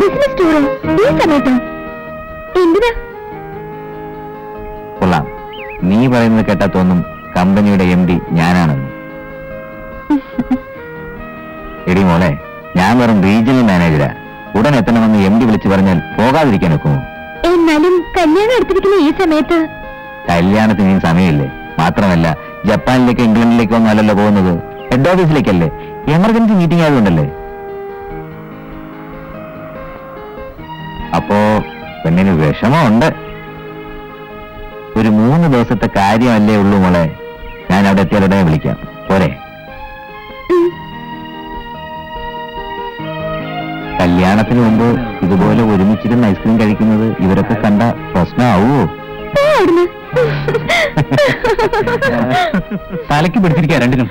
Business ടൂറോ ഈ സമയത്തോ? എന്തിനാ? കൊള്ളാം. നീ പറയുന്നത് കേട്ടാ തോന്നും കമ്പനിയുടെ MD ഞാനാണെന്ന്. എടി മോളെ, ഞാൻ വെറും റീജിയണൽ മാനേജരാ. ഉടൻ എത്തണമെന്ന് MD വിളിച്ചു പറഞ്ഞാൽ പോകാതിരിക്കാൻ ഒക്കുമോ? എന്നാലും കല്യാണം എടുത്തിരിക്കുന്ന ഈ സമയത്ത്. കല്യാണത്തിന് ഇനി സമയമില്ലേ? മാത്രമല്ല ജപ്പാനിലേക്കോ ഇംഗ്ലണ്ടിലേക്കോ ഒന്നും അല്ലല്ലോ പോകുന്നത്, ഹെഡ് ഓഫീസിലേക്കല്ലേ. എമർജൻസി മീറ്റിംഗ് ആയതുകൊണ്ടല്ലേ. അപ്പോ പെണ്ണിന് വിഷമമുണ്ട്. ഒരു 3 ദിവസത്തെ കാര്യമല്ലേ ഉള്ളൂ മോളെ. ഞാൻ അവിടെ എത്തിയാലുടനെ വിളിക്കാം, പോരെ? കല്യാണത്തിന് മുമ്പ് ഇതുപോലെ ഒരുമിച്ചിരുന്ന് ഐസ്ക്രീം കഴിക്കുന്നത് ഇവരൊക്കെ കണ്ട പ്രശ്നമാവോ? തലയ്ക്ക് പിടിച്ചിരിക്കുക രണ്ടിനും.